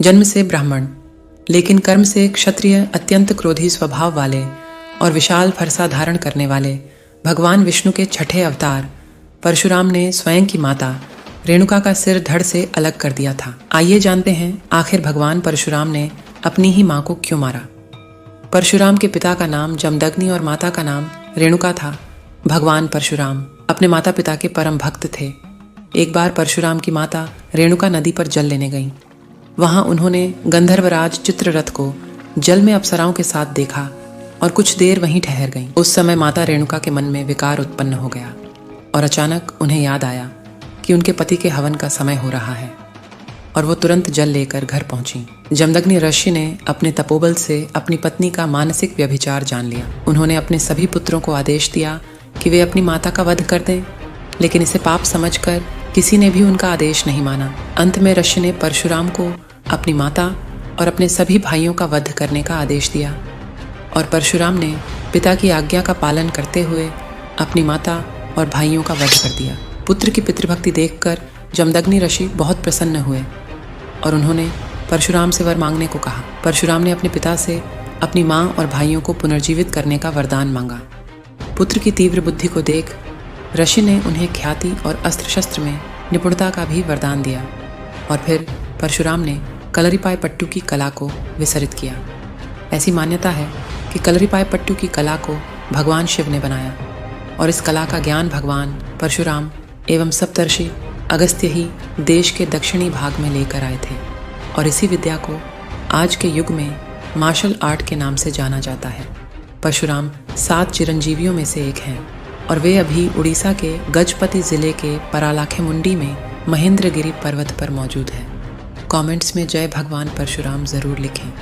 जन्म से ब्राह्मण लेकिन कर्म से क्षत्रिय, अत्यंत क्रोधी स्वभाव वाले और विशाल फरसा धारण करने वाले भगवान विष्णु के छठे अवतार परशुराम ने स्वयं की माता रेणुका का सिर धड़ से अलग कर दिया था। आइए जानते हैं आखिर भगवान परशुराम ने अपनी ही मां को क्यों मारा। परशुराम के पिता का नाम जमदग्नि और माता का नाम रेणुका था। भगवान परशुराम अपने माता पिता के परम भक्त थे। एक बार परशुराम की माता रेणुका नदी पर जल लेने गईं। वहां उन्होंने गंधर्वराज चित्ररथ को जल में अप्सराओं के साथ देखा और कुछ देर वहीं ठहर गईं। उस समय माता रेणुका के मन में विकार उत्पन्न हो गया और अचानक उन्हें याद आया कि उनके पति के हवन का समय हो रहा है और वो तुरंत जल लेकर घर पहुंची। जमदग्नि ऋषि ने अपने तपोबल से अपनी पत्नी का मानसिक व्यभिचार जान लिया। उन्होंने अपने सभी पुत्रों को आदेश दिया कि वे अपनी माता का वध कर दें, लेकिन इसे पाप समझकर किसी ने भी उनका आदेश नहीं माना। अंत में ऋषि ने परशुराम को अपनी माता और अपने सभी भाइयों का वध करने का आदेश दिया और परशुराम ने पिता की आज्ञा का पालन करते हुए अपनी माता और भाइयों का वध कर दिया। पुत्र की पितृभक्ति देखकर जमदग्नि ऋषि बहुत प्रसन्न हुए और उन्होंने परशुराम से वर मांगने को कहा। परशुराम ने अपने पिता से अपनी मां और भाइयों को पुनर्जीवित करने का वरदान मांगा। पुत्र की तीव्र बुद्धि को देख ऋषि ने उन्हें ख्याति और अस्त्र शस्त्र में निपुणता का भी वरदान दिया और फिर परशुराम ने कलरीपाय पट्टू की कला को विसरित किया। ऐसी मान्यता है कि कलरीपाय पट्टू की कला को भगवान शिव ने बनाया और इस कला का ज्ञान भगवान परशुराम एवं सप्तर्षि अगस्त्य ही देश के दक्षिणी भाग में लेकर आए थे और इसी विद्या को आज के युग में मार्शल आर्ट के नाम से जाना जाता है। परशुराम 7 चिरंजीवियों में से एक हैं और वे अभी उड़ीसा के गजपति जिले के परालाखे मुंडी में महेंद्रगिरी पर्वत पर मौजूद हैं। कमेंट्स में जय भगवान परशुराम ज़रूर लिखें।